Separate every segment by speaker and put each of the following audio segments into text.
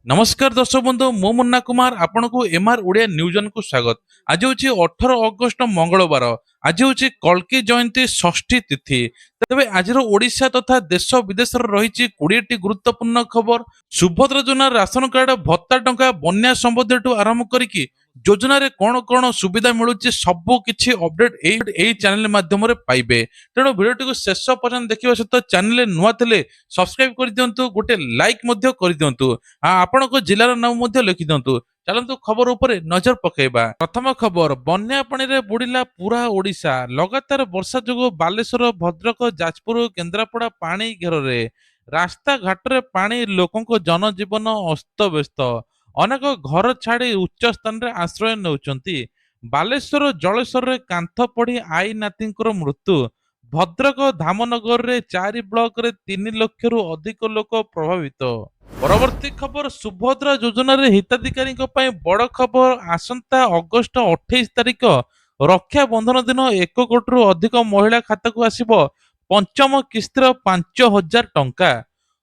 Speaker 1: नमस्कार दर्शक बंधु मो मुन्ना कुमार आपण को एमआर ओडिया न्यूज को स्वागत। आज हूँ 18 अगस्ट मंगलवार। आज हूँ कल्की जयंती षष्ठी तिथि। तेरे आज ओडिशा तथा देश विदेश रही 20टी गुरुत्वपूर्ण खबर। सुभद्रा योजना राशन कार्ड भत्ता टंका बन्या संबंधी आरंभ करिकी योजना रे कौन कौन सुविधा मिलूची सबु किछि अपडेट एई चैनल माध्यम रे पाइबे। तेणु वीडियो को शेष पर्यंत देखिबा सहित चैनल नुआ थिले सब्सक्राइब कर दियंतु, गोटे लाइक मध्य कर दियंतु। आपण को जिलार नाम मध्य लिखि दियंतु। चलंतु खबर उपरे नजर पकेबा। प्रथम खबर, बन्या पानी रे बुड़िला पूरा ओडिशा। लगातार वर्षा जोगु बालेश्वर, भद्रक, जाजपुर, केन्द्रापड़ा पानी घेर रे। रास्ता घाट रे पानी लोकंको जनजीवन अस्तव्यस्त। अनेक घर छाड़ी उच्च स्थान रे आश्रय नेउचंती। बालेश्वर जलेश्वर रे कांथ पड़ी आई नातींकर मृत्यु। भद्रक धामनगर रे 4 ब्लॉक रे 3 लाख रु अधिक लोक प्रभावित। परवर्ती खबर, सुभद्रा योजना रे हिताधिकारी बड़ खबर। आसंता अगस्ट 28 तारिख रक्षा बंधन दिन 1 कोटी रु अधिक महिला खाता को आसिबो पंचम किस्तिर 5,000 टंका।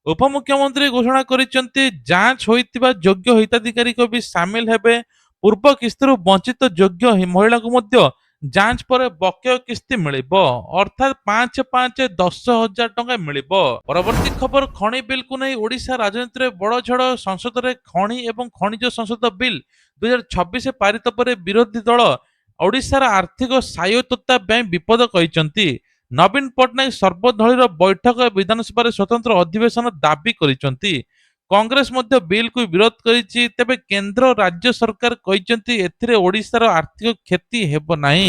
Speaker 1: उपमुख्यमंत्री घोषणा करिसेंती जांच होइतिबा योग्य हिताधिकारी को भी शामिल हेबे। पूर्व किस्तिर वंचित योग्य महिला को मध्य जांच पर बकेय किस्ती मिलिबो, अर्थात 5,5,10,000 टंका मिलिबो। परवर्ती खबर, खनि बिल को नहीं ओडिशा राजनीति रे बड़ झड़। संसद रे खनि एवं खनिज संसद बिल 2026 पारित पर विरोधी दल ओडिशार आर्थिक स्वायत्तता ପାଇଁ विपद कहिसंती। नवीन पटनायक सर्वदलीय बैठक विधानसभा स्वतंत्र अधिवेशन दाबी करिसंती। कांग्रेस मध्य बिल को विरोध करिछि। तेबे केंद्र राज्य सरकार कहिसंती एथिरे ओडिशार आर्थिक क्षति हेबो नाही।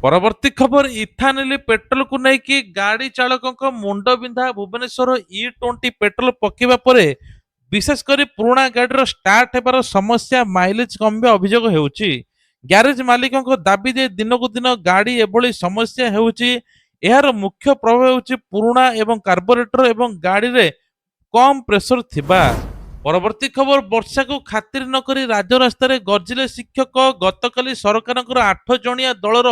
Speaker 1: परवर्ती खबर, इथानल पेट्रोल को लेकिन गाड़ी चालकों मुंड बिंधा। भुवनेश्वर E20 पेट्रोल पकेवा परे विशेषकर पुराणा गाड़ी स्टार्ट हेबार समस्या, माइलेज कम अभियोग हेउछि। ग्यारेज मालिकों दाबी जे दिन को दिन गाड़ी एभली समस्या हेउछि। एहार मुख्य प्रभाव हेउछि पुराणा एवं कार्बोरेटर एवं गाड़ी रे कम प्रेशर थिबा। परवर्ती खबर, वर्षा को खातिर न करी राजरास्ता रे गर्जिले शिक्षक। गतकाली सरकारଙ୍କର 8 जणिया दलर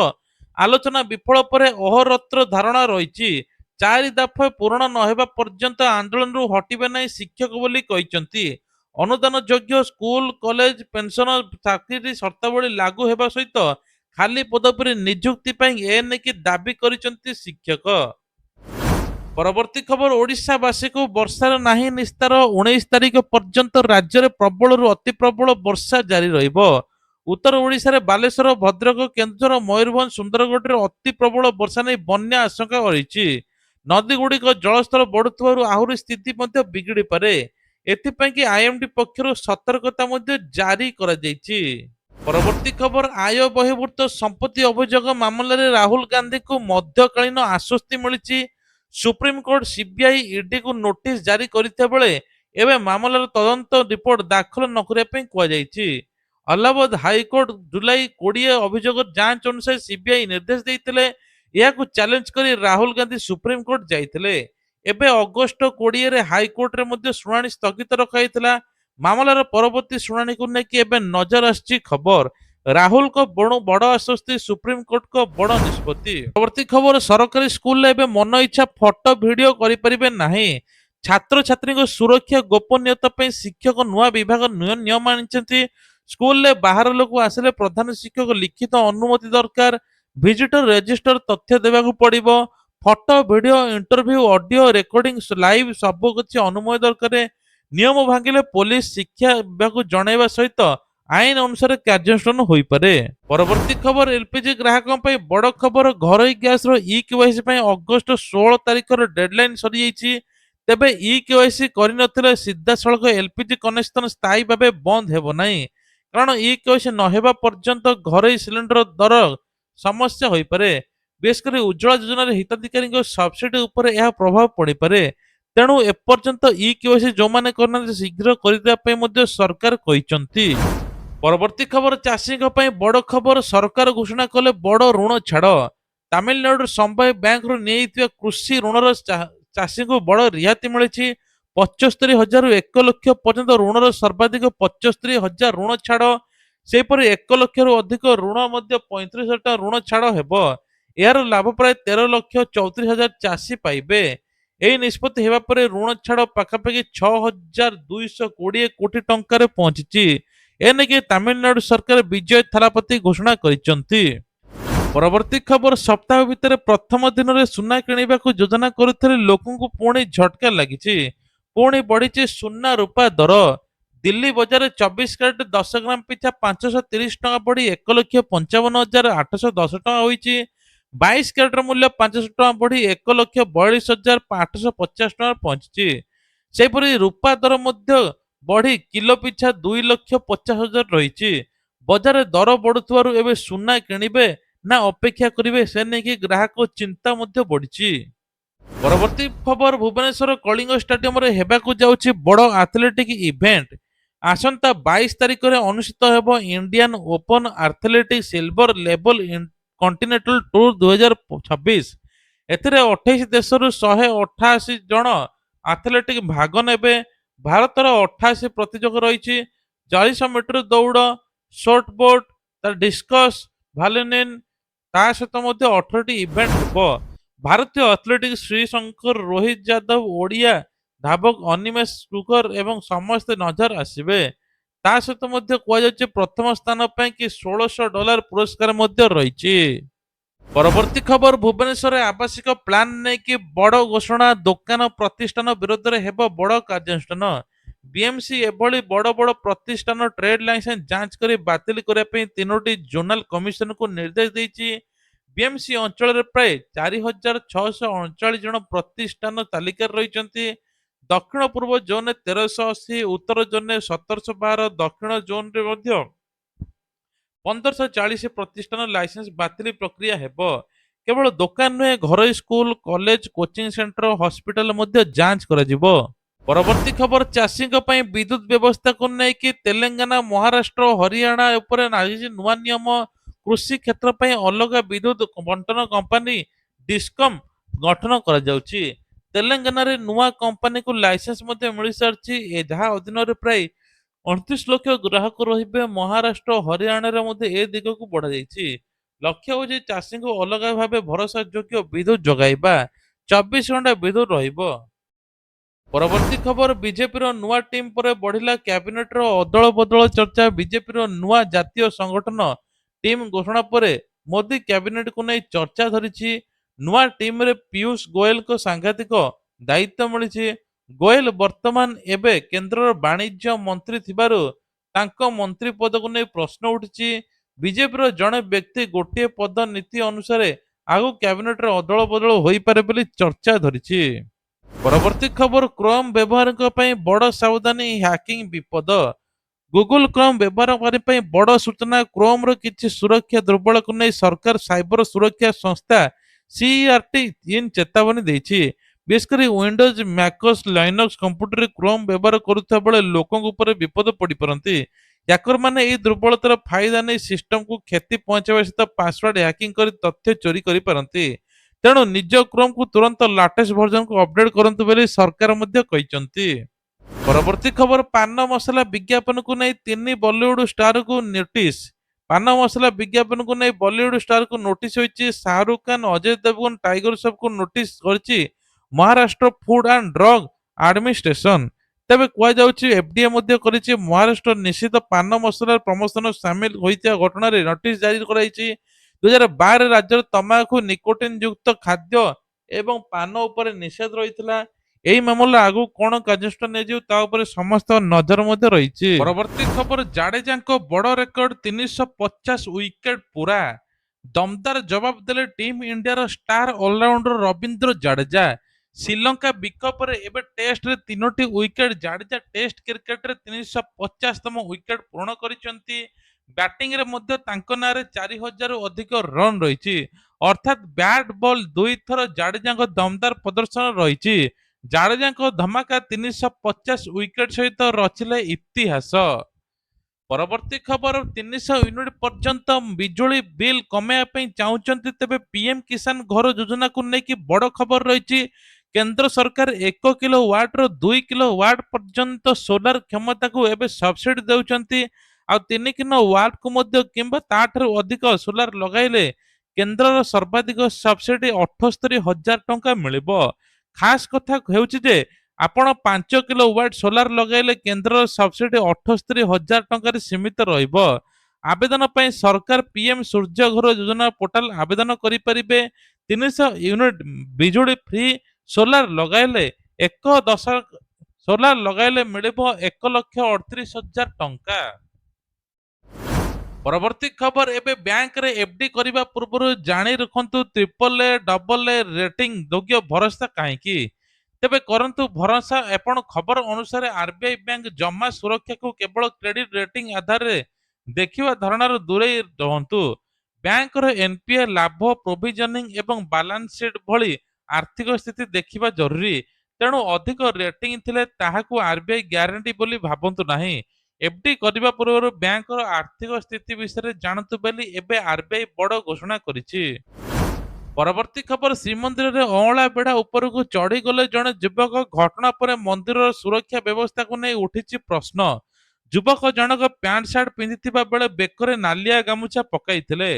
Speaker 1: आलोचना विफल पर अहोरात्र धारणा रही। 4 दफा पूरण न हेबा पर्यंत आंदोलन हटिबे नहीं शिक्षक बोली कहिसंती। अनुदान योग्य स्कूल, कॉलेज, पेंशन, चाकरी शर्तावली लागू हेबा सहित खाली पद पर नियुक्ति पई एनेकी दाबी करिसंती शिक्षक। परवर्ती खबर, ओडिशावासी को वर्षार नाही निस्तार। 19 तारिख पर्यंत राज्य में प्रबल अति प्रबल वर्षा जारी रहिबो। उत्तर ओडिशा रे बालेश्वर, भद्रक, केन्दुझर, मयूरभंज, सुंदरगढ़ रे अति प्रबल वर्षा नहीं बन्या आशंका रही। नदी गुड़िक जलस्तर बढ़ुथिबारु आहुरी स्थिति मध्य बिगिड़ी पारे। एथिपाई कि आईएमडी पक्षरु सतर्कता मध्य जारी करा जायछि। परवर्ती खबर, आय बहिर्भूत संपत्ति अभियोग मामला रे राहुल गांधी को मध्यकालीन आश्वस्ति मिली। सुप्रीम कोर्ट सीबीआई ईडी को नोटिस जारी करथिया बेले एबे मामलार तदंत रिपोर्ट दाखल न करिया पई कुआ जायछि। अलाहाबाद हाईकोर्ट जुलाई 20 अभियोग जांच अनुसार सीबीआई निर्देश देइतिले। याकु चैलेंज करी राहुल गांधी सुप्रीम कोर्ट जाइतिले। एबे अगस्त 20 रे हाईकोर्ट रे मध्य सुनानी स्थगित रखाइतिला। मामलार परवर्ती सुनानी को नेकी एबे नजर आछि खबर। राहुल को बड़ आश्वस्ति, सुप्रीम कोर्ट को बड़ निष्पत्ति। परवर्ती खबर, सरकारी स्कूल एबे मन इच्छा फोटो वीडियो करि परिबे नाही। छात्र छात्री को सुरक्षा गोपनीयता पे शिक्षक नुआ विभाग नियम आनिछंती। स्कूल ले बाहर लोक आसिले प्रधान शिक्षक लिखित अनुमति दरकार। विजिटर रजिस्टर तथ्य देबाकू पड़िबो। Photo video interview audio recording live सब किछि अनुमति दरकार। नियम भांगिले पुलिस शिक्षा विभाग जणाइबा सहित आईन अनुसार कार्यानुष्ठान होई पारे। परवर्ती खबर, एलपीजी ग्राहकों पे बड़ खबर। घरोई गैस रो ई केवाईसी पे अगस्त 16 तारिख रो डेडलाइन सरी जाइछि। तेबे ई केवाईसी करि नथिले सीधा सड़क एलपीजी कनेक्शन स्थायी भाबे बंद हेबो नाही। कारण ई केवाईसी न हेबा पर्यंत घरोई सिलिंडर दर समस्या होई पारे। विशेषकर उज्ज्वला योजना रे हिताधिकारी सब्सिडी ऊपर यह प्रभाव पड़ी पारे। तेणु एपर्यंत ई केवाईसी जो माने करना शीघ्र करिदेबा पे मध्य सरकार कहिसंती। परवर्ती खबर, चाषी बड़ खबर। सरकार घोषणा कले बड़ ऋण छाड़। तमिलनाडु संभय बैंक कृषि ऋणर चाषी को बड़ रिहाती मिली। 75,000 रु 1 लाख पर्यंत ऋणर सर्वाधिक 75,000 ऋण छाड़। सेपरि 1 लाख रु अधिक ऋण 35,000 ऋण छाड़ हेबो। यार लाभ प्राय 13,34,000 चाषी पाइबे। ଏହି ନିଷ୍ପତ୍ତି ହେବା ପରେ ଋଣ ଛାଡ଼ ପାଖାପାଖି 6,220 କୋଟି ଟଙ୍କାରେ ପହଞ୍ଚିଛି। ଏନେକି ତାମିଲନାଡୁ ସରକାର ବିଜୟ ଥାଲାପତି ଘୋଷଣା କରିଛନ୍ତି। ପରବର୍ତ୍ତୀ ଖବର, ସପ୍ତାହ ଭିତରେ ପ୍ରଥମ ଦିନରେ ସୁନା କିଣିବାକୁ ଯୋଜନା କରୁଥିଲେ ଲୋକଙ୍କୁ ପୁଣି ଝଟକା ଲାଗିଛି। ପୁଣି ବଢିଛି ସୁନା ରୂପା ଦର। ଦିଲ୍ଲୀ ବଜାରରେ 24 କ୍ୟାରେଟ 10 ଗ୍ରାମ ପିଛା 530 ଟଙ୍କା ବଢି 1,55,810 ଟଙ୍କା ହୋଇଛି। 22 କ୍ୟାରେଟର ମୂଲ୍ୟ 500 ଟଙ୍କା ବଢି 1,42,850 ଟଙ୍କା ପହଞ୍ଚିଛି। ସେହିପରି ରୂପା ଦର ମଧ୍ୟ ବଢି କିଲୋ ପିଛା 2,50,000 ରହିଛି। ବଜାରରେ ଦର ବଢୁଥିବାରୁ ଏବେ ସୁନା କିଣିବେ ନା ଅପେକ୍ଷା କରିବେ, ସେ ନେଇକି ଗ୍ରାହକ ଚିନ୍ତା ମଧ୍ୟ ବଢିଛି। ପରବର୍ତ୍ତୀ ଖବର, ଭୁବନେଶ୍ୱର କଳିଙ୍ଗ ଷ୍ଟାଡିୟମରେ ହେବାକୁ ଯାଉଛି ବଡ଼ ଆଥଲେଟିକ୍ ଇଭେଣ୍ଟ। ଆସନ୍ତା 22 ତାରିଖରେ ଅନୁଷ୍ଠିତ ହେବ ଇଣ୍ଡିଆନ ଓପନ ଆଥଲେଟିକ୍ ସିଲଭର ଲେବଲ କଣ୍ଟିନେଣ୍ଟାଲ ଟୁର 2026। ଏଥିରେ 28 ଦେଶରୁ 188 ଜଣ ଆଥଲେଟିକ୍ ଭାଗ ନେବେ। ଭାରତର 88 ପ୍ରତିଯୋଗ ରହିଛି। 400 ମିଟର ଦୌଡ଼, ସର୍ଟ ବୋଟ୍, ଡିସ୍କସ୍, ଭାଲୋନିନ୍, ତା ସହିତ ମଧ୍ୟ 18ଟି ଇଭେଣ୍ଟ ହେବ। ଭାରତୀୟ ଆଥଲେଟିକ୍ସ ଶ୍ରୀଶଙ୍କର, ରୋହିତ ଯାଦବ, ଓଡ଼ିଆ ଧାବକ ଅନିମେଷ କୁକର ଏବଂ ସମସ୍ତେ ନଜର ଆସିବେ। ତା ସହିତ ମଧ୍ୟ କୁହାଯାଉଛି ପ୍ରଥମ ସ୍ଥାନ ପାଇଁ କି $1,600 ପୁରସ୍କାର ମଧ୍ୟ ରହିଛି। ପରବର୍ତ୍ତୀ ଖବର, ଭୁବନେଶ୍ୱରରେ ଆବାସିକ ପ୍ଲାନ ନେଇକି ବଡ଼ ଘୋଷଣା। ଦୋକାନ ପ୍ରତିଷ୍ଠାନ ବିରୋଧରେ ହେବ ବଡ଼ କାର୍ଯ୍ୟାନୁଷ୍ଠାନ। ବିଏମସି ଏଭଳି ବଡ଼ ବଡ଼ ପ୍ରତିଷ୍ଠାନ ଟ୍ରେଡ୍ ଲାଇସେନ୍ସ ଯାଞ୍ଚ କରି ବାତିଲ କରିବା ପାଇଁ 3ଟି ଜୋନାଲ କମିଶନକୁ ନିର୍ଦ୍ଦେଶ ଦେଇଛି। ବିଏମସି ଅଞ୍ଚଳରେ ପ୍ରାୟ 4,639 ଜଣ ପ୍ରତିଷ୍ଠାନ ତାଲିକାରେ ରହିଛନ୍ତି। ଦକ୍ଷିଣ ପୂର୍ବ ଜୋନରେ 1,380, ଉତ୍ତର ଜୋନରେ 1,712, ଦକ୍ଷିଣ ଜୋନରେ ମଧ୍ୟ 1,540 ପ୍ରତିଷ୍ଠାନ ଲାଇସେନ୍ସ ବାତିଲ ପ୍ରକ୍ରିୟା ହେବ। କେବଳ ଦୋକାନ ନୁହେଁ, ଘରୋଇ school, college, coaching centre, hospital ମଧ୍ୟ ଯାଞ୍ଚ କରାଯିବ। ପରବର୍ତ୍ତୀ ଖବର, ଚାଷୀଙ୍କ ପାଇଁ ବିଦ୍ୟୁତ ବ୍ୟବସ୍ଥାକୁ ନେଇକି ତେଲେଙ୍ଗାନା, ମହାରାଷ୍ଟ୍ର, ହରିୟାଣା ଉପରେ ଲାଗିଛି ନୂଆ ନିୟମ। କୃଷି କ୍ଷେତ୍ର ପାଇଁ ଅଲଗା ବିଦ୍ୟୁତ ବଣ୍ଟନ କମ୍ପାନୀ ଡିସ୍କମ୍ ଗଠନ କରାଯାଉଛି। ତେଲେଙ୍ଗାନାରେ ନୂଆ କମ୍ପାନୀକୁ ଲାଇସେନ୍ସ ମଧ୍ୟ ମିଳିସାରିଛି, ଯାହା ଅଧୀନରେ ପ୍ରାୟ 29 ଲକ୍ଷ ଗ୍ରାହକ ରହିବେ। ମହାରାଷ୍ଟ୍ର, ହରିୟାଣାରେ ମଧ୍ୟ ଏ ଦିଗକୁ ବଢାଯାଇଛି। ଲକ୍ଷ୍ୟ ହେଉଛି ଚାଷୀଙ୍କୁ ଅଲଗା ଭାବେ ଭରସା ଯୋଗ୍ୟ ବିଦ୍ୟୁତ ଯୋଗାଇବା। 24 ଘଣ୍ଟା ବିଦ୍ୟୁତ ରହିବ। ପରବର୍ତ୍ତୀ ଖବର, ବିଜେପିର ନୂଆ ଟିମ୍ ପରେ ବଢିଲା କ୍ୟାବିନେଟର ଅଦଳ ବଦଳ ଚର୍ଚ୍ଚା। ବିଜେପିର ନୂଆ ଜାତୀୟ ସଂଗଠନ ଟିମ୍ ଘୋଷଣା ପରେ ମୋଦି କ୍ୟାବିନେଟକୁ ନେଇ ଚର୍ଚ୍ଚା ଧରିଛି। ନୂଆ ଟିମରେ ପୀୟୁଷ ଗୋଏଲଙ୍କ ସାଂଘାତିକ ଦାୟିତ୍ୱ ମିଳିଛି। ଗୋଏଲ ବର୍ତ୍ତମାନ ଏବେ କେନ୍ଦ୍ରର ବାଣିଜ୍ୟ ମନ୍ତ୍ରୀ ଥିବାରୁ ତାଙ୍କ ମନ୍ତ୍ରୀ ପଦକୁ ନେଇ ପ୍ରଶ୍ନ ଉଠିଛି। ବିଜେପିର ଜଣେ ବ୍ୟକ୍ତି ଗୋଟିଏ ପଦ ନୀତି ଅନୁସାରେ ଆଗକୁ କ୍ୟାବିନେଟରେ ଅଦଳ ବଦଳ ହୋଇପାରେ ବୋଲି ଚର୍ଚ୍ଚା ଧରିଛି। ପରବର୍ତ୍ତୀ ଖବର, କ୍ରୋମ ବ୍ୟବହାରଙ୍କ ପାଇଁ ବଡ଼ ସାବଧାନୀ, ହ୍ୟାକିଂ ବିପଦ। ଗୁଗଲ କ୍ରୋମ ବ୍ୟବହାରକାରୀ ପାଇଁ ବଡ଼ ସୂଚନା। କ୍ରୋମର କିଛି ସୁରକ୍ଷା ଦୁର୍ବଳକୁ ନେଇ ସରକାର ସାଇବର ସୁରକ୍ଷା ସଂସ୍ଥା CERT-3 ଚେତାବନୀ ଦେଇଛି। ବିଶେଷ କରି ୱିଣ୍ଡୋଜ, ମ୍ୟାକୋସ୍, ଲାଇନକ୍ସ କମ୍ପ୍ୟୁଟରରେ କ୍ରୋମ ବ୍ୟବହାର କରୁଥିବା ବେଳେ ଲୋକଙ୍କ ଉପରେ ବିପଦ ପଡ଼ିପାରନ୍ତି। ହ୍ୟାକରମାନେ ଏହି ଦୁର୍ବଳତାର ଫାଇଦା ନେଇ ସିଷ୍ଟମକୁ କ୍ଷତି ପହଞ୍ଚାଇବା ସହିତ ପାସୱାର୍ଡ ହ୍ୟାକିଂ କରି ତଥ୍ୟ ଚୋରି କରିପାରନ୍ତି। ତେଣୁ ନିଜ କ୍ରୋମକୁ ତୁରନ୍ତ ଲାଟେଷ୍ଟ ଭର୍ଜନକୁ ଅପଡେଟ୍ କରନ୍ତୁ ବୋଲି ସରକାର ମଧ୍ୟ କହିଛନ୍ତି। ପରବର୍ତ୍ତୀ ଖବର, ପାନ ମସଲା ବିଜ୍ଞାପନକୁ ନେଇ 3 ବଲିଉଡ ଷ୍ଟାରକୁ ନୋଟିସ। ପାନ ମସଲା ବିଜ୍ଞାପନକୁ ନେଇ ବଲିଉଡ ଷ୍ଟାରକୁ ନୋଟିସ ହୋଇଛି। ଶାହରୁଖ ଖାନ, ଅଜୟ ଦେବଗନ, ଟାଇଗର ସବକୁ ନୋଟିସ କରିଛି Maharashtra food and drug administration. ତେବେ କୁହାଯାଉଛି FDA ମଧ୍ୟ କରିଛି। ମହାରାଷ୍ଟ୍ର ନିଷିଦ୍ଧ ପାନ ମସଲାର ପ୍ରମୋଶନ ସାମିଲ ହୋଇଥିବା ଘଟଣାରେ ନୋଟିସ ଜାରି କରାଯାଇଛି। 2012 ରାଜ୍ୟରେ ତମାଖୁ, ନିକୋଟିନ ଯୁକ୍ତ ଖାଦ୍ୟ ଏବଂ ପାନ ଉପରେ ନିଷେଧ ରହିଥିଲା। ଏହି ମାମଲା ଆଗକୁ କଣ କାର୍ଯ୍ୟାନୁଷ୍ଠାନ ନିଆଯିବ ତା ଉପରେ ସମସ୍ତ ନଜର ମଧ୍ୟ ରହିଛି। ପରବର୍ତ୍ତୀ ଖବର, ଜାଡେଜାଙ୍କ ବଡ ରେକର୍ଡ 350 ୱିକେଟ ପୁରା। ଦମଦାର ଜବାବ ଦେଲେ ଟିମ୍ ଇଣ୍ଡିଆର ଷ୍ଟାର ଅଲରାଉଣ୍ଡର ରବୀନ୍ଦ୍ର ଜାଡେଜା। ଶ୍ରୀଲଙ୍କା ବିପକ୍ଷରେ ଏବେ ଟେଷ୍ଟରେ 3ଟି ୱିକେଟ। ଜାଡେଜା ଟେଷ୍ଟ କ୍ରିକେଟରେ 350ତମ ୱିକେଟ ପୂରଣ କରିଛନ୍ତି। ବ୍ୟାଟିଂରେ ମଧ୍ୟ ତାଙ୍କ ନାଁରେ 4,000ରୁ ଅଧିକ ରନ୍ ରହିଛି। ଅର୍ଥାତ୍ ବ୍ୟାଟ୍ ବଲ୍ ଦୁଇଥର ଜାଡେଜାଙ୍କ ଦମଦାର ପ୍ରଦର୍ଶନ ରହିଛି। ଜାଡେଜାଙ୍କ ଧମାକା 350 ୱିକେଟ ସହିତ ରଚିଲେ ଇତିହାସ। ପରବର୍ତ୍ତୀ ଖବର, 300 ୟୁନିଟ୍ ପର୍ଯ୍ୟନ୍ତ ବିଜୁଳି ବିଲ୍ କମାଇବା ପାଇଁ ଚାହୁଁଛନ୍ତି, ତେବେ ପିଏମ କିଷାନ ଘର ଯୋଜନାକୁ ନେଇକି ବଡ଼ ଖବର ରହିଛି। କେନ୍ଦ୍ର ସରକାର 1 କିଲୋ ୱାଟର 2 କିଲୋ ୱାଟ ପର୍ଯ୍ୟନ୍ତ ସୋଲାର କ୍ଷମତାକୁ ଏବେ ସବସିଡି ଦେଉଛନ୍ତି। ଆଉ 3 କିଲୋ ୱାଟକୁ ମଧ୍ୟ କିମ୍ବା ତାଠାରୁ ଅଧିକ ସୋଲାର ଲଗାଇଲେ କେନ୍ଦ୍ରର ସର୍ବାଧିକ ସବସିଡି 78,000 ଟଙ୍କା ମିଳିବ। ଖାସ୍ କଥା ହେଉଛି ଯେ ଆପଣ 5 କିଲୋୱାଟ ସୋଲାର ଲଗାଇଲେ କେନ୍ଦ୍ରର ସବସିଡି 78,000 ଟଙ୍କାରେ ସୀମିତ ରହିବ। ଆବେଦନ ପାଇଁ ସରକାର ପିଏମ୍ ସୂର୍ଯ୍ୟ ଘର ଯୋଜନା ପୋର୍ଟାଲ ଆବେଦନ କରିପାରିବେ। 300 ୟୁନିଟ୍ ବିଜୁଳି ଫ୍ରି ସୋଲାର ଲଗାଇଲେ ଏକ ଦଶ ସୋଲାର ଲଗାଇଲେ ମିଳିବ 1,38,000 ଟଙ୍କା। ପରବର୍ତ୍ତୀ ଖବର, ଏବେ ବ୍ୟାଙ୍କରେ ଏଫଡି କରିବା ପୂର୍ବରୁ ଜାଣି ରଖନ୍ତୁ triple A double A rating ଯୋଗ୍ୟ ଭରସା କାହିଁକି। ତେବେ କରନ୍ତୁ ଭରସା। ଆପଣ ଖବର ଅନୁସାରେ ଆରବିଆଇ ବ୍ୟାଙ୍କ ଜମା ସୁରକ୍ଷାକୁ କେବଳ କ୍ରେଡିଟ ରେଟିଂ ଆଧାରରେ ଦେଖିବା ଧାରଣାରୁ ଦୂରେଇ ରହନ୍ତୁ। ବ୍ୟାଙ୍କର ଏନପିଏ, ଲାଭ, ପ୍ରୋଭିଜନିଂ ଏବଂ ବାଲାନ୍ସ ସିଟ୍ ଭଳି ଆର୍ଥିକ ସ୍ଥିତି ଦେଖିବା ଜରୁରୀ। ତେଣୁ ଅଧିକ ରେଟିଂ ଥିଲେ ତାହାକୁ ଆରବିଆଇ ଗ୍ୟାରେଣ୍ଟି ବୋଲି ଭାବନ୍ତୁ ନାହିଁ। ଏଫଡି କରିବା ପୂର୍ବରୁ ବ୍ୟାଙ୍କର ଆର୍ଥିକ ସ୍ଥିତି ବିଷୟରେ ଜାଣନ୍ତୁ ବୋଲି ଏବେ ଆରବିଆଇ ବଡ଼ ଘୋଷଣା କରିଛି। ପରବର୍ତ୍ତୀ ଖବର, ଶ୍ରୀମନ୍ଦିରରେ ଅଁଳା ବେଢା ଉପରକୁ ଚଢିଗଲେ ଜଣେ ଯୁବକ। ଘଟଣା ପରେ ମନ୍ଦିରର ସୁରକ୍ଷା ବ୍ୟବସ୍ଥାକୁ ନେଇ ଉଠିଛି ପ୍ରଶ୍ନ। ଯୁବକ ଜଣକ ପ୍ୟାଣ୍ଟ ସାର୍ଟ ପିନ୍ଧିଥିବା ବେଳେ ବେକରେ ନାଲିଆ ଗାମୁଛା ପକାଇଥିଲେ।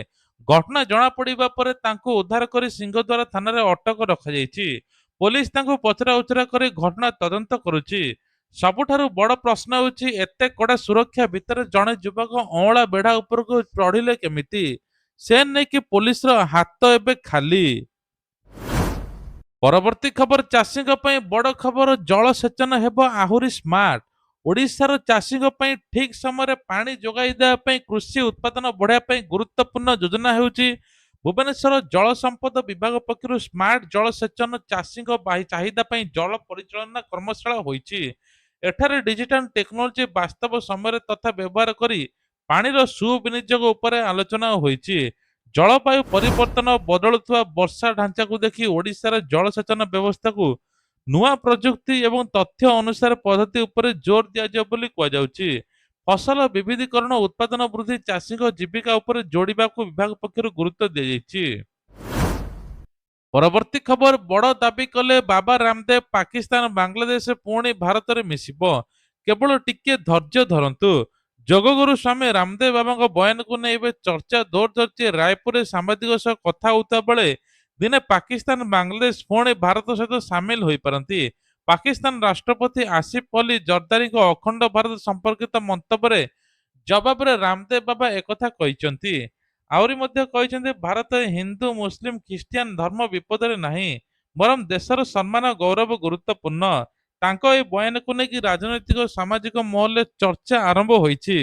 Speaker 1: ଘଟଣା ଜଣାପଡିବା ପରେ ତାଙ୍କୁ ଉଦ୍ଧାର କରି ସିଂହଦ୍ୱାର ଥାନାରେ ଅଟକ ରଖାଯାଇଛି। ପୋଲିସ ତାଙ୍କୁ ପଚରାଉଚରା କରି ଘଟଣା ତଦନ୍ତ କରୁଛି। ସବୁଠାରୁ ବଡ଼ ପ୍ରଶ୍ନ ହେଉଛି ଏତେ କଡ଼ା ସୁରକ୍ଷା ଭିତରେ ଜଣେ ଯୁବକ ଅଁଳା ବେଢା ଉପରକୁ ଚଢିଲେ କେମିତି? ସେ ନେଇକି ପୋଲିସର ହାତ ଏବେ ଖାଲି। ପରବର୍ତ୍ତୀ ଖବର, ଚାଷୀଙ୍କ ପାଇଁ ବଡ଼ ଖବର। ଜଳସେଚନ ହେବ ଆହୁରି ସ୍ମାର୍ଟ। ଓଡ଼ିଶାର ଚାଷୀଙ୍କ ପାଇଁ ଠିକ୍ ସମୟରେ ପାଣି ଯୋଗାଇ ଦେବା ପାଇଁ କୃଷି ଉତ୍ପାଦନ ବଢ଼ାଇବା ପାଇଁ ଗୁରୁତ୍ୱପୂର୍ଣ୍ଣ ଯୋଜନା ହେଉଛି ଭୁବନେଶ୍ୱର ଜଳ ସମ୍ପଦ ବିଭାଗ ପକ୍ଷରୁ ସ୍ମାର୍ଟ ଜଳସେଚନ ଚାଷୀଙ୍କ ଚାହିଦା ପାଇଁ ଜଳ ପରିଚାଳନା କର୍ମଶାଳା ହୋଇଛି। ଏଠାରେ ଡିଜିଟାଲ ଟେକ୍ନୋଲୋଜି ବାସ୍ତବ ସମୟରେ ତଥା ବ୍ୟବହାର କରି ପାଣିର ସୁବିନିଯୋଗ ଉପରେ ଆଲୋଚନା ହୋଇଛି। ଜଳବାୟୁ ପରିବର୍ତ୍ତନ, ବଦଳୁଥିବା ବର୍ଷା ଢାଞ୍ଚାକୁ ଦେଖି ଓଡ଼ିଶାର ଜଳସେଚନ ବ୍ୟବସ୍ଥାକୁ ନୂଆ ପ୍ରଯୁକ୍ତି ଏବଂ ତଥ୍ୟ ଅନୁସାରେ ପଦ୍ଧତି ଉପରେ ଜୋର ଦିଆଯିବ ବୋଲି କୁହାଯାଉଛି। ଫସଲ ବିବିଧୀକରଣ, ଉତ୍ପାଦନ ବୃଦ୍ଧି, ଚାଷୀଙ୍କ ଜୀବିକା ଉପରେ ଯୋଡ଼ିବାକୁ ବିଭାଗ ପକ୍ଷରୁ ଗୁରୁତ୍ୱ ଦିଆଯାଇଛି। ପରବର୍ତ୍ତୀ ଖବର, ବଡ଼ ଦାବି କଲେ ବାବା ରାମଦେବ। ପାକିସ୍ତାନ ବାଂଲାଦେଶ ପୁଣି ଭାରତରେ ମିଶିବ, କେବଳ ଟିକେ ଧୈର୍ଯ୍ୟ ଧରନ୍ତୁ। ଯୋଗଗୁରୁ ସ୍ୱାମୀ ରାମଦେବ ବାବାଙ୍କ ବୟାନକୁ ନେଇ ଏବେ ଚର୍ଚ୍ଚା ଜୋର ଧରିଛି। ରାୟପୁରରେ ସାମ୍ବାଦିକଙ୍କ ସହ କଥା ହେଉଥିବା ବେଳେ ଦିନେ ପାକିସ୍ତାନ ବାଂଲାଦେଶ ପୁଣି ଭାରତ ସହିତ ସାମିଲ ହୋଇପାରନ୍ତି। ପାକିସ୍ତାନ ରାଷ୍ଟ୍ରପତି ଆସିଫ ଅଲି ଜର୍ଦାରୀଙ୍କ ଅଖଣ୍ଡ ଭାରତ ସମ୍ପର୍କିତ ମନ୍ତବ୍ୟରେ ଜବାବରେ ରାମଦେବ ବାବା ekଥା କହିଛନ୍ତି। ଆହୁରି ମଧ୍ୟ କହିଛନ୍ତି ଭାରତ ହିନ୍ଦୁ, ମୁସଲିମ, ଖ୍ରୀଷ୍ଟିଆନ ଧର୍ମ ବିପଦରେ ନାହିଁ, ବରଂ ଦେଶର ସମ୍ମାନ ଗୌରବ ଗୁରୁତ୍ୱପୂର୍ଣ୍ଣ। ତାଙ୍କ ଏହି ବୟାନକୁ ନେଇକି ରାଜନୈତିକ ସାମାଜିକ ମହଲରେ ଚର୍ଚ୍ଚା ଆରମ୍ଭ ହୋଇଛି।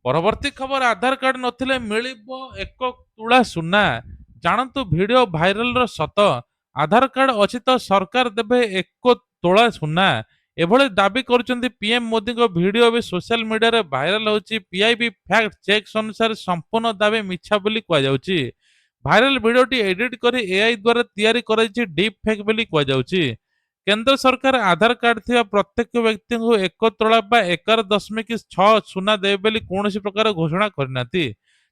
Speaker 1: ପରବର୍ତ୍ତୀ ଖବର, ଆଧାର କାର୍ଡ ନଥିଲେ ମିଳିବ 1 ତୁଳା ସୁନା। ଜାଣନ୍ତୁ ଭିଡିଓ ଭାଇରାଲର ସତ। ଆଧାର କାର୍ଡ ଅଛି ତ ସରକାର ଦେବେ 1 ତୋଳା ସୁନା। ଏଭଳି ଦାବି କରୁଛନ୍ତି ପିଏମ ମୋଦିଙ୍କ ଭିଡିଓ ଏବେ ସୋସିଆଲ ମିଡିଆରେ ଭାଇରାଲ ହେଉଛି। ପିଆଇବି ଫ୍ୟାକ୍ଟ ଚେକ୍ସ ଅନୁସାରେ ସମ୍ପୂର୍ଣ୍ଣ ଦାବି ମିଛା ବୋଲି କୁହାଯାଉଛି। ଭାଇରାଲ ଭିଡିଓଟି ଏଡିଟ କରି ଏଆଇ ଦ୍ୱାରା ତିଆରି କରାଯାଇଛି, ଡିପ୍ ଫେକ୍ ବୋଲି କୁହାଯାଉଛି। କେନ୍ଦ୍ର ସରକାର ଆଧାର କାର୍ଡ ଥିବା ପ୍ରତ୍ୟେକ ବ୍ୟକ୍ତିଙ୍କୁ 1 ତୋଳା ବା 11.6 ସୁନା ଦେବେ ବୋଲି କୌଣସି ପ୍ରକାର ଘୋଷଣା କରିନାହାନ୍ତି।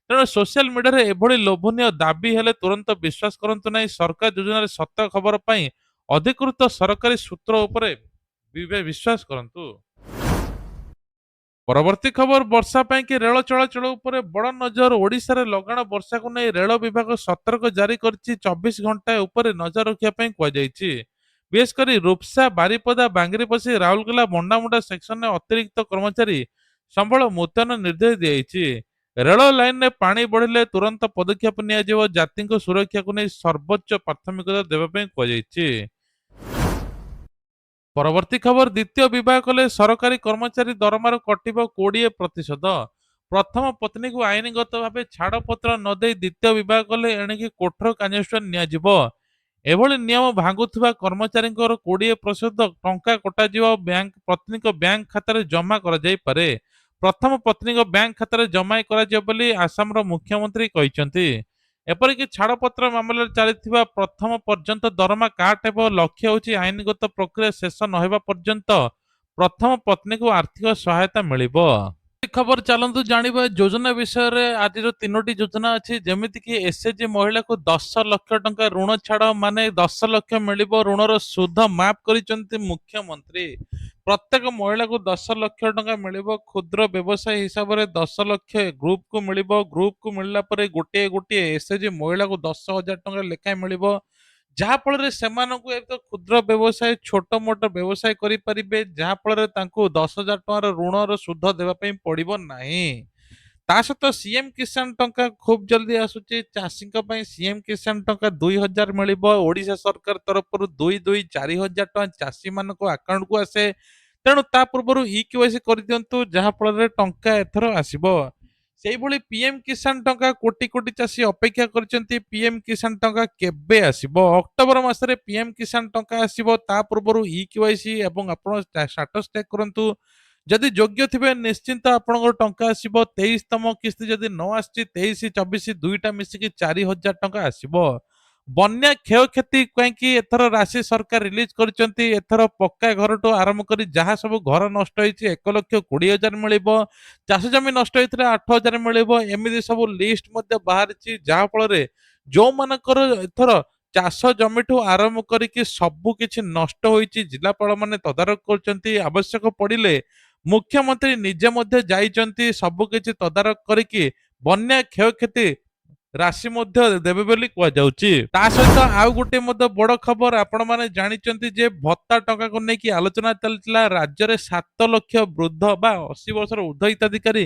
Speaker 1: ତେଣୁ ସୋସିଆଲ ମିଡିଆରେ ଏଭଳି ଲୋଭନୀୟ ଦାବି ହେଲେ ତୁରନ୍ତ ବିଶ୍ୱାସ କରନ୍ତୁ ନାହିଁ। ସରକାର ଯୋଜନାର ସତ ଖବର ପାଇଁ ଅଧିକୃତ ସରକାରୀ ସୂତ୍ର ଉପରେ ବିଶ୍ୱାସ କରନ୍ତୁ। ପରବର୍ତ୍ତୀ ଖବର, ବର୍ଷା ପାଇଁ କି ରେଳ ଚଳାଚଳ ଉପରେ ବଡ଼ ନଜର। ଓଡ଼ିଶାରେ ଲଗାଣ ବର୍ଷାକୁ ନେଇ ରେଳ ବିଭାଗ ସତର୍କ ଜାରି କରିଛି। 24 ଘଣ୍ଟା ଉପରେ ନଜର ରଖିବା ପାଇଁ କୁହାଯାଇଛି। ବିଶେଷ କରି ରୁପ୍ସା, ବାରିପଦା, ବାଙ୍ଗିରିପୋଷି, ରାଉରକେଲା, ବଣ୍ଡାମୁଣ୍ଡା ସେକ୍ସନରେ ଅତିରିକ୍ତ କର୍ମଚାରୀ ସମ୍ବଳ ମୁତୟନ ନିର୍ଦ୍ଦେଶ ଦିଆଯାଇଛି। ରେଳ ଲାଇନରେ ପାଣି ବଢିଲେ ତୁରନ୍ତ ପଦକ୍ଷେପ ନିଆଯିବ। ଯାତ୍ରୀଙ୍କ ସୁରକ୍ଷାକୁ ନେଇ ସର୍ବୋଚ୍ଚ ପ୍ରାଥମିକତା ଦେବା ପାଇଁ କୁହାଯାଇଛି। ପରବର୍ତ୍ତୀ ଖବର, ଦ୍ୱିତୀୟ ବିବାହ କଲେ ସରକାରୀ କର୍ମଚାରୀ ଦରମାରୁ କଟିବ 20%। ପ୍ରଥମ ପତ୍ନୀକୁ ଆଇନଗତ ଭାବେ ଛାଡ଼ପତ୍ର ନ ଦେଇ ଦ୍ୱିତୀୟ ବିବାହ କଲେ ଏଣିକି କଠୋର କାର୍ଯ୍ୟାନୁଷ୍ଠାନ ନିଆଯିବ। ଏଭଳି ନିୟମ ଭାଙ୍ଗୁଥିବା କର୍ମଚାରୀଙ୍କର 20% ଟଙ୍କା କଟାଯିବ। ପତ୍ନୀଙ୍କ ବ୍ୟାଙ୍କ ଖାତାରେ ଜମା କରାଯାଇପାରେ। ପ୍ରଥମ ପତ୍ନୀଙ୍କ ବ୍ୟାଙ୍କ ଖାତାରେ ଜମା କରାଯିବ ବୋଲି ଆସାମର ମୁଖ୍ୟମନ୍ତ୍ରୀ କହିଛନ୍ତି। ଏପରିକି ଛାଡ଼ପତ୍ର ମାମଲାରେ ଚାଲିଥିବା ପ୍ରଥମ ପର୍ଯ୍ୟନ୍ତ ଦରମା କାଟ ହେବ। ଲକ୍ଷ୍ୟ ହେଉଛି ଆଇନଗତ ପ୍ରକ୍ରିୟା ଶେଷ ନ ହେବା ପର୍ଯ୍ୟନ୍ତ ପ୍ରଥମ ପତ୍ନୀକୁ ଆର୍ଥିକ ସହାୟତା ମିଳିବ। ଖବର, ଚାଲନ୍ତୁ ଜାଣିବା ଯୋଜନା ବିଷୟରେ। ଆଜିର 3ଟି ଯୋଜନା ଅଛି, ଯେମିତିକି ଏସଏଚଜି ମହିଳାକୁ 10 ଲକ୍ଷ ଟଙ୍କା ଋଣ ଛାଡ଼, ମାନେ 10 ଲକ୍ଷ ମିଳିବ। ଋଣର ସୁଧ ମାଫ କରିଛନ୍ତି ମୁଖ୍ୟମନ୍ତ୍ରୀ। ପ୍ରତ୍ୟେକ ମହିଳାକୁ 10 ଲକ୍ଷ ଟଙ୍କା ମିଳିବ। କ୍ଷୁଦ୍ର ବ୍ୟବସାୟୀ ହିସାବରେ 10 ଲକ୍ଷ ଗ୍ରୁପକୁ ମିଳିବ। ଗ୍ରୁପକୁ ମିଳିଲା ପରେ ଗୋଟିଏ ଗୋଟିଏ ଏସଏଚଜି ମହିଳାକୁ 10,000 ଟଙ୍କା ଲେଖାଏଁ ମିଳିବ। ଯାହା ଫଳରେ ସେମାନଙ୍କୁ ଏକ କ୍ଷୁଦ୍ର ବ୍ୟବସାୟ ଛୋଟ ମୋଟ ବ୍ୟବସାୟ କରିପାରିବେ, ଯାହା ଫଳରେ ତାଙ୍କୁ 10,000 ଟଙ୍କାର ଋଣର ସୁଧ ଦେବା ପାଇଁ ପଡିବ ନାହିଁ। ତା ସହିତ ସିଏମ କିଷାନ ଟଙ୍କା ଖୁବ୍ ଜଲ୍ଦି ଆସୁଛି ଚାଷୀଙ୍କ ପାଇଁ। ସିଏମ କିଷାନ ଟଙ୍କା 2,000 ମିଳିବ ଓଡିଶା ସରକାର ତରଫରୁ। 4,000 ଟଙ୍କା ଚାଷୀ ମାନଙ୍କ ଆକାଉଣ୍ଟକୁ ଆସେ। ତେଣୁ ତା ପୂର୍ବରୁ ଇକେୱାଇସି କରିଦିଅନ୍ତୁ, ଯାହା ଫଳରେ ଟଙ୍କା ଏଥର ଆସିବ। ସେଇଭଳି ପିଏମ କିଷାନ ଟଙ୍କା କୋଟି କୋଟି ଚାଷୀ ଅପେକ୍ଷା କରିଛନ୍ତି। ପିଏମ କିଷାନ ଟଙ୍କା କେବେ ଆସିବ? ଅକ୍ଟୋବର ମାସରେ ପିଏମ କିଷାନ ଟଙ୍କା ଆସିବ। ତା ପୂର୍ବରୁ ଇକେୱାଇସି ଏବଂ ଆପଣ ଷ୍ଟାଟସ ଚେକ୍ କରନ୍ତୁ। ଯଦି ଯୋଗ୍ୟ ଥିବେ ନିଶ୍ଚିନ୍ତ ଆପଣଙ୍କର ଟଙ୍କା ଆସିବ। 23ତମ କିସ୍ତି ଯଦି ନ ଆସିଛି, 23, 24 ଦୁଇଟା ମିଶିକି 4,000 ଟଙ୍କା ଆସିବ। ବନ୍ୟା କ୍ଷୟକ୍ଷତି ପାଇଁକି ଏଥର ରାଶି ସରକାର ରିଲିଜ କରିଛନ୍ତି। ଏଥର ପକ୍କା ଘରଠୁ ଆରମ୍ଭ କରି ଯାହା ସବୁ ଘର ନଷ୍ଟ ହେଇଛି 1,20,000 ମିଳିବ। ଚାଷ ଜମି ନଷ୍ଟ ହେଇଥିଲେ 8,000 ମିଳିବ। ଏମିତି ସବୁ ଲିଷ୍ଟ ମଧ୍ୟ ବାହାରିଛି, ଯାହା ଫଳରେ ଯୋଉମାନଙ୍କର ଏଥର ଚାଷ ଜମିଠୁ ଆରମ୍ଭ କରିକି ସବୁ କିଛି ନଷ୍ଟ ହୋଇଛି, ଜିଲ୍ଲାପାଳ ମାନେ ତଦାରଖ କରୁଛନ୍ତି। ଆବଶ୍ୟକ ପଡିଲେ ମୁଖ୍ୟମନ୍ତ୍ରୀ ନିଜେ ମଧ୍ୟ ଯାଇଛନ୍ତି ସବୁ କିଛି ତଦାରଖ କରିକି ବନ୍ୟା କ୍ଷୟକ୍ଷତି ରାଶି ମଧ୍ୟ ଦେବେ ବୋଲି କୁହାଯାଉଛି। ତା ସହିତ ଆଉ ଗୋଟେ ମଧ୍ୟ ବଡ ଖବର, ଆପଣ ମାନେ ଜାଣିଛନ୍ତି ଯେ ଭତ୍ତା ଟଙ୍କାକୁ ନେଇକି ଆଲୋଚନା ଚାଲିଥିଲା। ରାଜ୍ୟରେ 7 ଲକ୍ଷ ବୃଦ୍ଧ ବା 80 ବର୍ଷର ଉର୍ଦ୍ଧ୍ୱ ହିତାଧିକାରୀ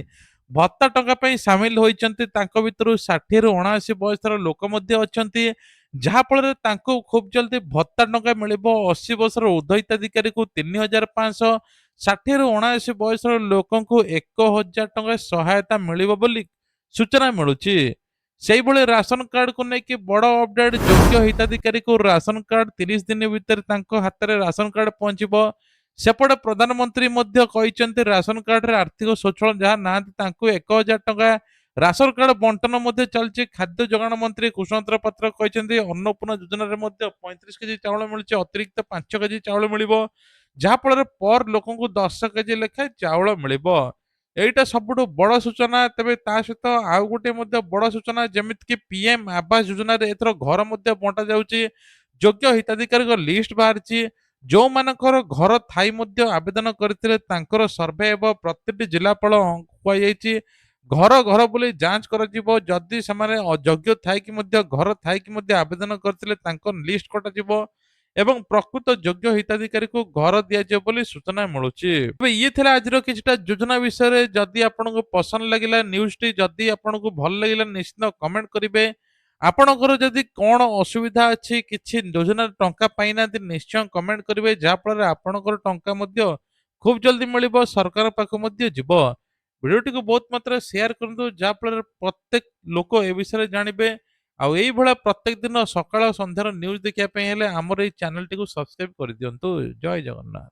Speaker 1: ଭତ୍ତା ଟଙ୍କା ପାଇଁ ସାମିଲ ହୋଇଛନ୍ତି। ତାଙ୍କ ଭିତରୁ 60ରୁ 79 ବୟସର ଲୋକ ମଧ୍ୟ ଅଛନ୍ତି, ଯାହା ଫଳରେ ତାଙ୍କୁ ଖୁବ୍ ଜଲ୍ଦି ଭତ୍ତା ଟଙ୍କା ମିଳିବ। 80 ବର୍ଷର ଉର୍ଦ୍ଧ୍ୱ ହିତାଧିକାରୀକୁ 3,500, 60ରୁ 79 ବୟସର ଲୋକଙ୍କୁ 1,000 ଟଙ୍କା ସହାୟତା ମିଳିବ ବୋଲି ସୂଚନା ମିଳୁଛି। ସେଇଭଳି ରାସନ କାର୍ଡକୁ ନେଇକି ବଡ ଅପଡେଟ। ଯୋଗ୍ୟ ହିତାଧିକାରୀକୁ ରାସନ କାର୍ଡ 30 ଦିନ ଭିତରେ ତାଙ୍କ ହାତରେ ରାସନ କାର୍ଡ ପହଞ୍ଚିବ। ସେପଟେ ପ୍ରଧାନମନ୍ତ୍ରୀ ମଧ୍ୟ କହିଛନ୍ତି ରାସନ କାର୍ଡରେ ଆର୍ଥିକ ସ୍ୱଚ୍ଛଳ ଯାହା ନାହାନ୍ତି ତାଙ୍କୁ 1,000 ଟଙ୍କା। ରାସନ କାର୍ଡ ବଣ୍ଟନ ମଧ୍ୟ ଚାଲିଛି। ଖାଦ୍ୟ ଯୋଗାଣ ମନ୍ତ୍ରୀ କୁଶଳେନ୍ଦ୍ର ପାତ୍ର କହିଛନ୍ତି ଅନ୍ନପୂର୍ଣ୍ଣା ଯୋଜନାରେ ମଧ୍ୟ 35 କେଜି ଚାଉଳ ମିଳୁଛି, ଅତିରିକ୍ତ 5 କେଜି ଚାଉଳ ମିଳିବ, ଯାହା ଫଳରେ ପର ଲୋକଙ୍କୁ 10 କେଜି ଲେଖାଏଁ ଚାଉଳ ମିଳିବ। ଏଇଟା ସବୁଠୁ ବଡ ସୂଚନା। ତେବେ ତା ସହିତ ଆଉ ଗୋଟେ ମଧ୍ୟ ବଡ ସୂଚନା, ଯେମିତିକି ପିଏମ ଆବାସ ଯୋଜନାରେ ଏଥର ଘର ମଧ୍ୟ ବଣ୍ଟା ଯାଉଛି। ଯୋଗ୍ୟ ହିତାଧିକାରୀଙ୍କ ଲିଷ୍ଟ ବାହାରିଛି। ଯୋଉମାନଙ୍କର ଘର ଥାଇ ମଧ୍ୟ ଆବେଦନ କରିଥିଲେ ତାଙ୍କର ସର୍ଭେ ହେବ। ପ୍ରତିଟି ଜିଲ୍ଲାପାଳ କୁହାଯାଇଛି ଘର ଘର ବୁଲି ଯାଞ୍ଚ କରାଯିବ। ଯଦି ସେମାନେ ଅଯୋଗ୍ୟ ଥାଇକି ମଧ୍ୟ ଘର ଥାଇକି ମଧ୍ୟ ଆବେଦନ କରିଥିଲେ ତାଙ୍କ ଲିଷ୍ଟ କଟାଯିବ ଏବଂ ପ୍ରକୃତ ଯୋଗ୍ୟ ହିତାଧିକାରୀଙ୍କୁ ଘର ଦିଆଯିବ ବୋଲି ସୂଚନା ମିଳୁଛି। ଏବେ ଇଏ ଥିଲା ଆଜିର କିଛିଟା ଯୋଜନା ବିଷୟରେ। ଯଦି ଆପଣଙ୍କୁ ପସନ୍ଦ ଲାଗିଲା ନ୍ୟୁଜଟି, ଯଦି ଆପଣଙ୍କୁ ଭଲ ଲାଗିଲା ନିଶ୍ଚିତ କମେଣ୍ଟ କରିବେ। ଆପଣଙ୍କର ଯଦି କଣ ଅସୁବିଧା ଅଛି, କିଛି ଯୋଜନାର ଟଙ୍କା ପାଇନାହାନ୍ତି, ନିଶ୍ଚୟ କମେଣ୍ଟ କରିବେ, ଯାହା ଫଳରେ ଆପଣଙ୍କର ଟଙ୍କା ମଧ୍ୟ ଖୁବ୍ ଜଲ୍ଦି ମିଳିବ, ସରକାର ପାଖକୁ ମଧ୍ୟ ଯିବ। ଭିଡିଓଟିକୁ ବହୁତ ମାତ୍ରାରେ ସେୟାର କରନ୍ତୁ, ଯାହା ଫଳରେ ପ୍ରତ୍ୟେକ ଲୋକ ଏ ବିଷୟରେ ଜାଣିବେ। ଆଉ ଏଇଭଳିଆ ପ୍ରତ୍ୟେକ ଦିନ ସକାଳ ସନ୍ଧ୍ୟାର ନ୍ୟୁଜ ଦେଖିବା ପାଇଁ ହେଲେ ଆମର ଏଇ ଚ୍ୟାନେଲଟିକୁ ସବସ୍କ୍ରାଇବ କରିଦିଅନ୍ତୁ। ଜୟ ଜଗନ୍ନାଥ।